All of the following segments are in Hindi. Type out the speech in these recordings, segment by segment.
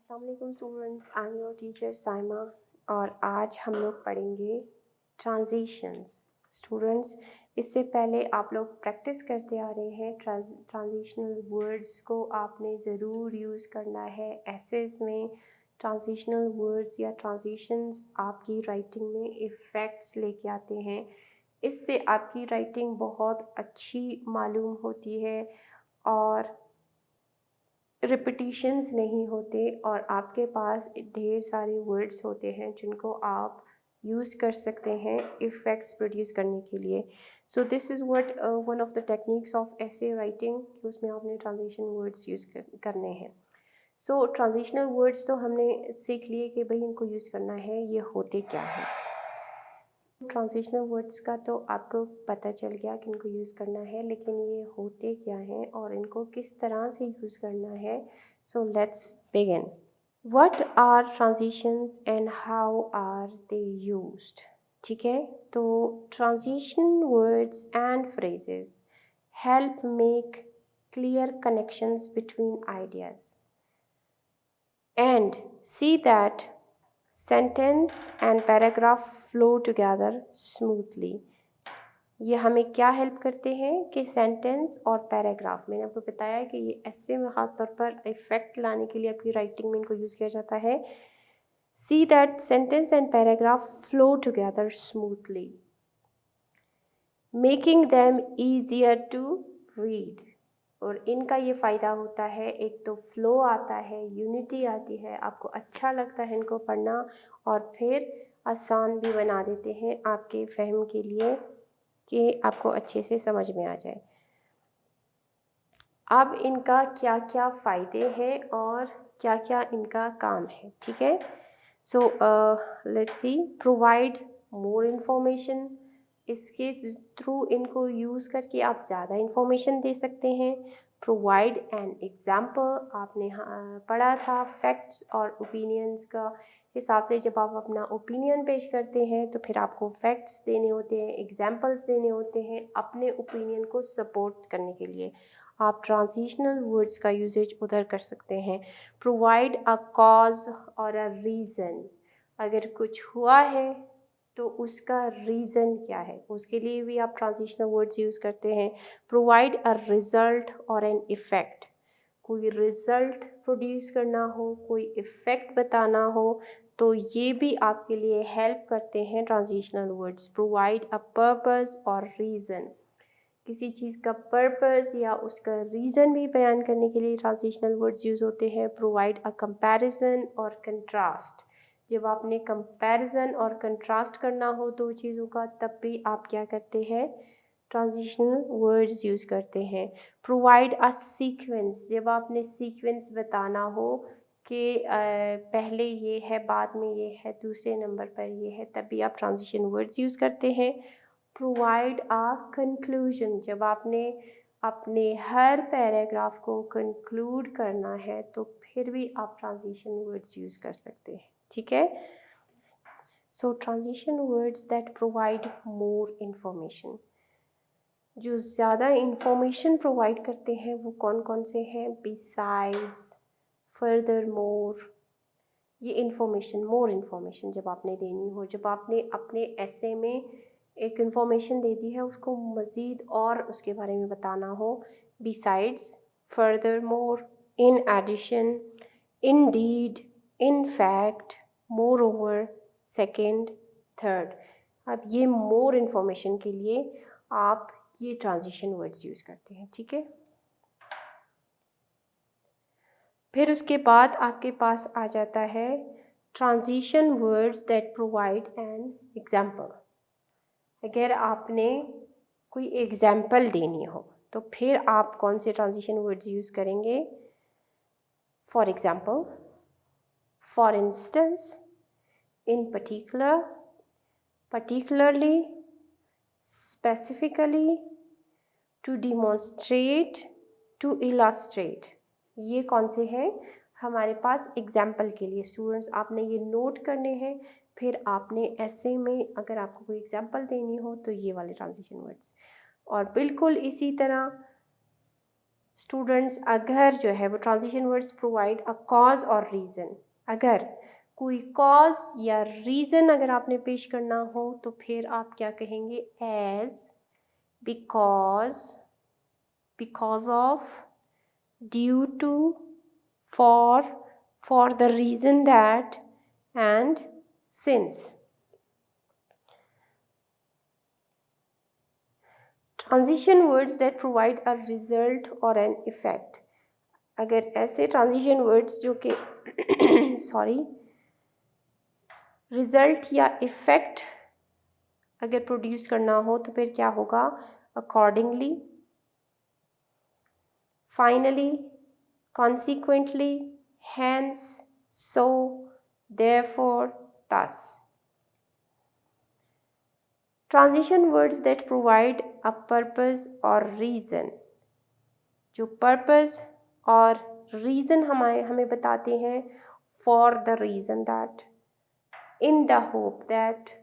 अस्सलाम वालेकुम students, I am your teacher Saima और आज हम लोग पढ़ेंगे ट्रांजिशंस। स्टूडेंट्स, इससे पहले आप लोग प्रैक्टिस करते आ रहे हैं। ट्रांजिशनल वर्ड्स को आपने ज़रूर यूज़ करना है एसेस में। ट्रांजिशनल वर्ड्स या ट्रांजिशंस आपकी राइटिंग में इफ़ेक्ट्स लेके आते हैं। इससे आपकी राइटिंग बहुत अच्छी मालूम होती है और रिपीटिशंस नहीं होते और आपके पास ढेर सारे वर्ड्स होते हैं जिनको आप यूज़ कर सकते हैं इफ़ेक्ट्स प्रोड्यूस करने के लिए। So this is what one of the techniques of ऐसे राइटिंग कि उसमें आपने ट्रांजिशन वर्ड्स यूज़ करने हैं। सो ट्रांजिशनल वर्ड्स तो हमने सीख लिए कि भाई इनको यूज़ करना है, ये होते क्या हैं। ट्रांजिशनल वर्ड्स का तो आपको पता चल गया कि इनको यूज़ करना है, लेकिन ये होते क्या हैं और इनको किस तरह से यूज़ करना है। So let's begin. What are transitions and how are they used? ठीक है, तो transition words and phrases help make clear connections between ideas and see that sentence and paragraph flow together smoothly। ये हमें क्या हेल्प करते हैं कि सेंटेंस और पैराग्राफ, मैंने आपको बताया कि ये ऐसे में ख़ास तौर पर इफ़ेक्ट लाने के लिए आपकी राइटिंग में इनको यूज़ किया जाता है। See that sentence and paragraph flow together smoothly, making them easier to read. और इनका ये फ़ायदा होता है, एक तो फ़्लो आता है, यूनिटी आती है, आपको अच्छा लगता है इनको पढ़ना और फिर आसान भी बना देते हैं आपके फ़हम के लिए कि आपको अच्छे से समझ में आ जाए। अब इनका क्या क्या फ़ायदे हैं और क्या क्या इनका काम है, ठीक है। So let's see. Provide more information, इसके थ्रू इनको यूज़ करके आप ज़्यादा इन्फॉर्मेशन दे सकते हैं। प्रोवाइड एन एग्ज़ाम्पल, आपने पढ़ा था फैक्ट्स और ओपिनियंस का हिसाब से जब आप अपना ओपिनियन पेश करते हैं तो फिर आपको फैक्ट्स देने होते हैं, एग्जांपल्स देने होते हैं अपने ओपिनियन को सपोर्ट करने के लिए। आप ट्रांजिशनल वर्ड्स का यूजेज उधर कर सकते हैं। प्रोवाइड अ कॉज और अ रीज़न, अगर कुछ हुआ है तो उसका रीज़न क्या है, उसके लिए भी आप ट्रांजिशनल वर्ड्स यूज़ करते हैं। प्रोवाइड अ रिज़ल्ट और एन इफ़ेक्ट, कोई रिज़ल्ट प्रोड्यूस करना हो, कोई इफ़ेक्ट बताना हो, तो ये भी आपके लिए हेल्प करते हैं transitional words. Provide a purpose और रीज़न, किसी चीज़ का पर्पस या उसका रीज़न भी बयान करने के लिए ट्रांजिशनल वर्ड्स यूज़ होते हैं। प्रोवाइड अ कंपैरिजन और कंट्रास्ट, जब आपने कंपैरिजन और कंट्रास्ट करना हो दो चीज़ों का, तब भी आप क्या करते हैं, ट्रांजिशनल वर्ड्स यूज़ करते हैं। प्रोवाइड अ सीक्वेंस, जब आपने सीक्वेंस बताना हो कि पहले ये है, बाद में ये है, दूसरे नंबर पर ये है, तब भी आप ट्रांजिशन वर्ड्स यूज़ करते हैं। प्रोवाइड अ कंक्लूजन, जब आपने अपने हर पैराग्राफ को कंक्लूड करना है तो फिर भी आप ट्रांजिशन वर्ड्स यूज़ कर सकते हैं, ठीक है। So transition words that provide more information, जो ज़्यादा इंफॉर्मेशन प्रोवाइड करते हैं वो कौन कौन से हैं? बिसाइड्स, फर्दर मोर, ये इंफॉर्मेशन, मोर इन्फॉर्मेशन जब आपने देनी हो, जब आपने अपने ऐसे में एक इन्फॉर्मेशन दे दी है उसको मज़ीद और उसके बारे में बताना हो। Besides, furthermore, in addition, indeed, in fact, moreover, second, third. अब ये मोर इन्फॉर्मेशन के लिए आप ये ट्रांजिशन वर्ड्स यूज़ करते हैं, ठीक है। फिर उसके बाद आपके पास आ जाता है transition words that provide an example. अगर आपने कोई एग्जाम्पल देनी हो तो फिर आप कौन से ट्रांजिशन वर्ड्स यूज़ करेंगे? For example, for instance, in particular, particularly, specifically, to demonstrate, to illustrate। ये कौन से हैं हमारे पास एग्जाम्पल के लिए? स्टूडेंट्स, आपने ये नोट करने हैं, फिर आपने ऐसे में अगर आपको कोई एग्जाम्पल देनी हो तो ये वाले ट्रांजिशन वर्ड्स। और बिल्कुल इसी तरह स्टूडेंट्स अगर जो है वो transition words provide a cause और रीज़न, अगर कोई कॉज या रीज़न अगर आपने पेश करना हो तो फिर आप क्या कहेंगे? As, because, because of, due to, for the reason that, and since. Transition words that provide a result or an effect. अगर ऐसे ट्रांजिशन वर्ड्स जो कि सॉरी रिजल्ट या इफ़ेक्ट अगर प्रोड्यूस करना हो तो फिर क्या होगा? Accordingly, finally, consequently, hence, so, therefore, thus. Transition words that provide a purpose or reason. जो purpose और reason हमें बताते हैं, for the reason that, in the hope that,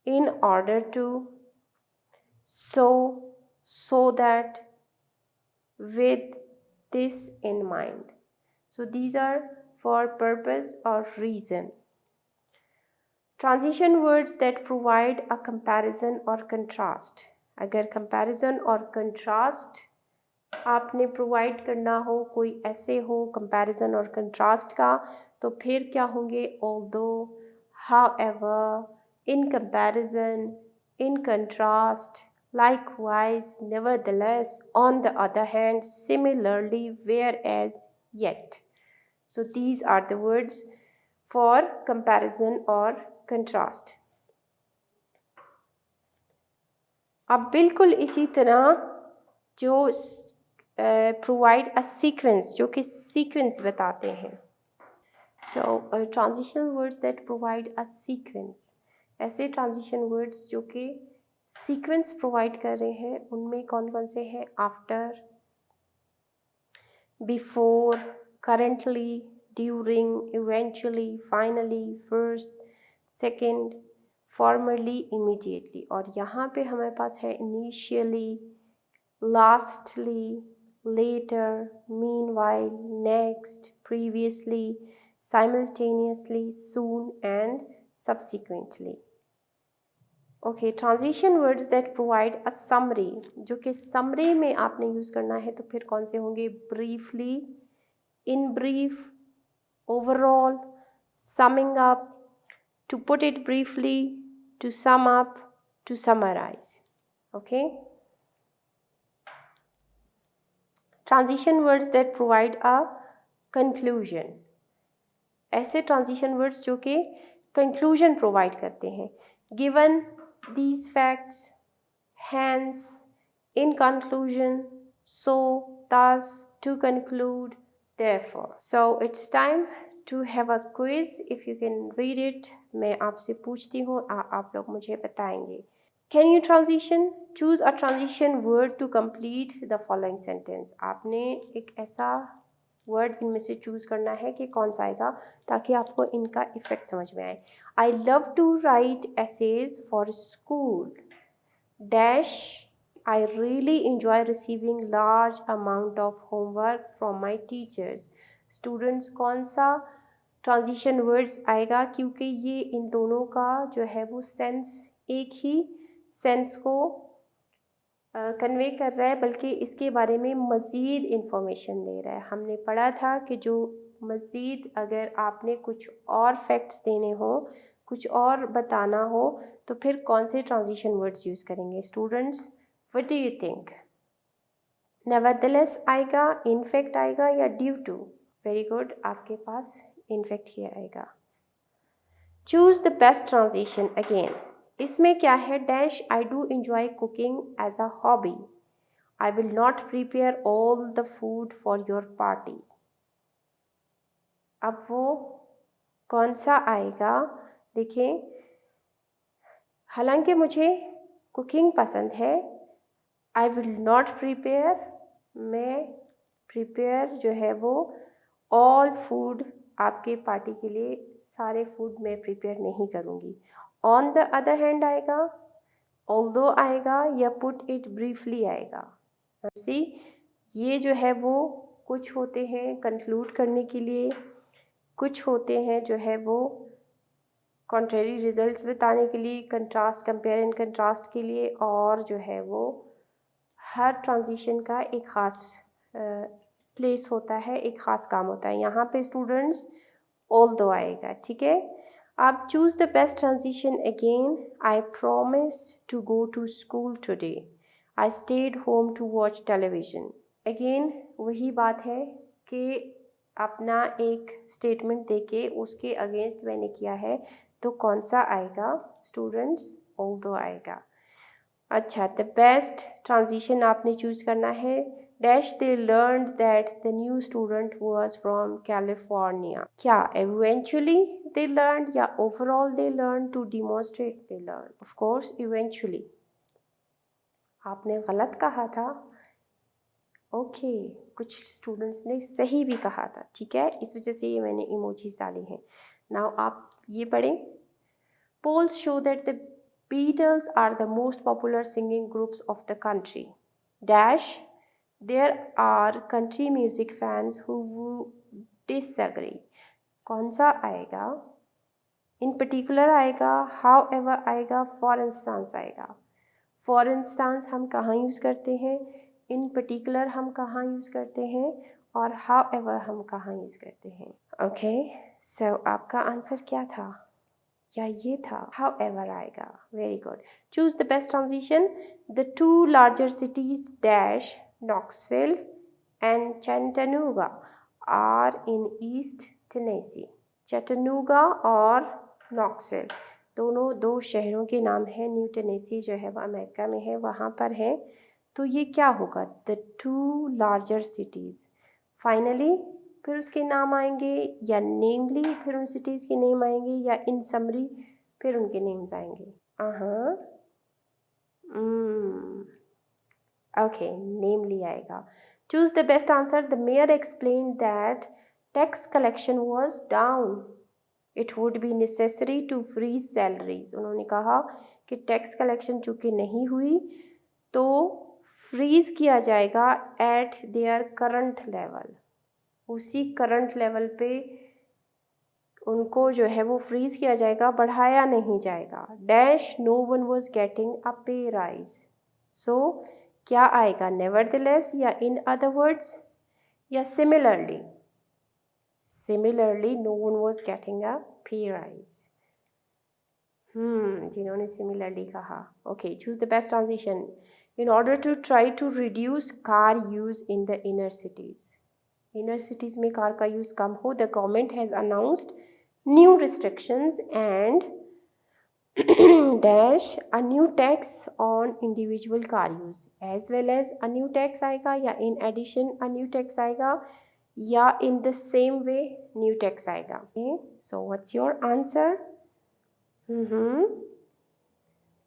in order to, so that, with this in mind. So these are for purpose or reason. Transition words that provide a comparison or contrast. अगर comparison और contrast आपने provide करना हो, कोई ऐसे हो comparison और contrast का, तो फिर क्या होंगे? Although, however, in comparison, in contrast, likewise, nevertheless, on the other hand, similarly, whereas, yet. So these are the words for comparison or contrast. अब बिल्कुल इसी तरह जो प्रोवाइड अ सीक्वेंस, जो कि सीक्वेंस बताते हैं. So transition words that provide a sequence, ऐसे ट्रांजिशन वर्ड्स जो कि सीक्वेंस प्रोवाइड कर रहे हैं, उनमें कौन कौन से हैं? After, before, currently, during, eventually, finally, first, second, formerly, immediately. और यहाँ पे हमारे पास है initially, lastly, later, meanwhile, next, previously, simultaneously, soon and subsequently. Okay, transition words that provide a summary, जो कि समरी में आपने यूज़ करना है तो फिर कौन से होंगे? Briefly, in brief, overall, summing up, to put it briefly, to sum up, to summarize. Okay? Transition words that provide a conclusion. ऐसे transition words जो कि conclusion provide करते हैं. Given these facts, hence, in conclusion, so, thus, to conclude, therefore. So it's time to have a quiz. If you can read it, मैं आपसे पूछती हूँ, आप लोग मुझे बताएंगे. Can you transition? Choose a transition word to complete the following sentence. आपने एक ऐसा वर्ड इनमें से चूज़ करना है कि कौन सा आएगा, ताकि आपको इनका इफ़ेक्ट समझ में आए. I love to write essays for school. Dash, I really enjoy receiving large amount of homework from my teachers. Students, कौन सा ट्रांजिशन वर्ड्स आएगा? क्योंकि ये इन दोनों का जो है वो सेंस एक ही सेंस को कन्वे कर रहा है, बल्कि इसके बारे में मज़ीद इन्फॉर्मेशन दे रहा है. हमने पढ़ा था कि जो मज़ीद अगर आपने कुछ और फैक्ट्स देने हो, कुछ और बताना हो, तो फिर कौन से ट्रांजिशन वर्ड्स यूज़ करेंगे? Students, what do you think? Nevertheless आएगा, इनफैक्ट आएगा, या ड्यू टू? वेरी गुड, आपके पास इनफैक्ट ही आएगा. Choose the best transition. Again इसमें क्या है? Dash, I do enjoy cooking as a hobby. I will not prepare all the food for your party. अब वो कौन सा आएगा? देखें, हालांकि मुझे कुकिंग पसंद है, आई विल नॉट प्रिपेयर, मैं प्रिपेयर जो है वो ऑल फूड, आपके पार्टी के लिए सारे फूड मैं प्रिपेयर नहीं करूँगी. ऑन द अदर हैंड आएगा, ऑल्दो आएगा, या पुट इट ब्रीफली आएगा. सी, ये जो है वो कुछ होते हैं कंक्लूड करने के लिए, कुछ होते हैं जो है वो कॉन्ट्रेरी रिजल्ट्स बताने के लिए, कंट्रास्ट, कंपेयर एंड कंट्रास्ट के लिए, और जो है वो हर ट्रांजिशन का एक ख़ास प्लेस होता है, एक ख़ास काम होता है। यहाँ पे स्टूडेंट्स ऑल्दो आएगा, ठीक है। अब choose the best transition again. I promise to go to school today, I stayed home to watch television. Again वही बात है कि अपना एक स्टेटमेंट देके उसके अगेंस्ट मैंने किया है, तो कौन सा आएगा स्टूडेंट्स? ऑल्दो आएगा। अच्छा, द बेस्ट ट्रांजिशन आपने चूज़ करना है। Dash they learn that the new student was from California. क्या इवेंचुअली दे लर्न या overall they learn to demonstrate they learn? Of course eventually. आपने गलत कहा था। ओके, कुछ स्टूडेंट्स ने सही भी कहा था, ठीक है, इस वजह से ये मैंने इमोजीज डाली हैं। नाउ आप ये पढ़ें। Polls show that the Beatles are the most popular singing groups of the country. Dash, there are country music fans who disagree. कौन सा आएगा? In particular आएगा, however आएगा, for instance आएगा। For instance हम कहाँ यूज़ करते हैं, in particular हम कहाँ यूज़ करते हैं, और however हम कहाँ यूज़ करते हैं। ओके, सो आपका आंसर क्या था? या ये था? however आएगा। Very good. Choose the best transition. The two larger cities dash Knoxville and Chattanooga are in East Tennessee. Chattanooga और नॉक्सविल दोनों दो शहरों के नाम हैं। न्यू टेनेसी जो है वो अमेरिका में है, वहाँ पर है। तो ये क्या होगा? The two larger cities. Finally फिर उसके नाम आएंगे, या नेमली फिर उन सिटीज़ के नेम आएंगे, या इन समरी फिर उनके नेम्स आएंगे। ओके, नेमली आएगा। Choose the best answer. The mayor explain that tax collection was down, it would be necessary to freeze salaries. उन्होंने कहा कि टैक्स कलेक्शन चूँकि नहीं हुई तो फ्रीज किया जाएगा एट देयर करंट लेवल, उसी करंट लेवल पे उनको जो है वो फ्रीज किया जाएगा, बढ़ाया नहीं जाएगा। Dash no one was getting a pay rise. So क्या आएगा? नेवरदलेस या इन अदर वर्ड्स या similarly? Similarly no one was getting a pay rise. जिन्होंने सिमिलरली कहा। Okay, choose the best transition. In order to try to reduce car use in the inner cities. Inner cities में कार का यूज़ कम हो, the government has announced new restrictions and dash a new tax on individual car use, as well as a new tax आएगा, या in addition a new tax आएगा, या in the same way new tax आएगा। So what's your answer?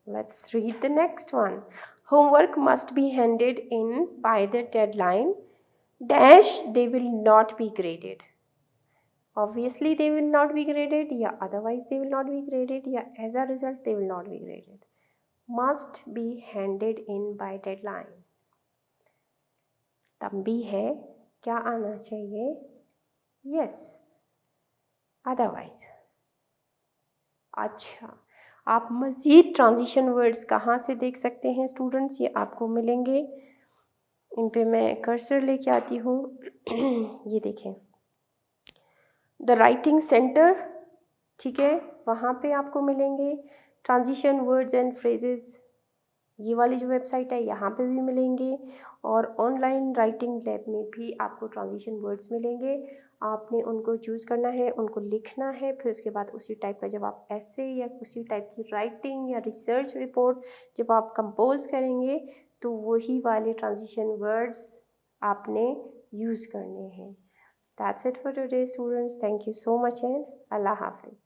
Let's read the next one. Homework must be handed in by the deadline. Dash they will not be graded. Obviously they will not be graded, या otherwise they will not be graded, या as a result they will not be graded. Must be handed in by deadline. तंबी है, क्या आना चाहिए? Yes, otherwise. अच्छा, आप मज़ीद ट्रांजिशन वर्ड्स कहाँ से देख सकते हैं स्टूडेंट्स? ये आपको मिलेंगे, इन पे मैं कर्सर लेके आती हूँ। ये देखें, द राइटिंग सेंटर, ठीक है, वहाँ पे आपको मिलेंगे ट्रांजिशन वर्ड्स एंड फ्रेजेस। ये वाली जो वेबसाइट है यहाँ पे भी मिलेंगे, और ऑनलाइन राइटिंग लैब में भी आपको ट्रांजिशन वर्ड्स मिलेंगे। आपने उनको चूज़ करना है, उनको लिखना है, फिर उसके बाद उसी टाइप का जब आप ऐसे या उसी टाइप की राइटिंग या रिसर्च रिपोर्ट जब आप कंपोज करेंगे तो वही वाले ट्रांजिशन वर्ड्स आपने यूज़ करने हैं। That's it for today students. Thank you so much and अल्लाह हाफिज़।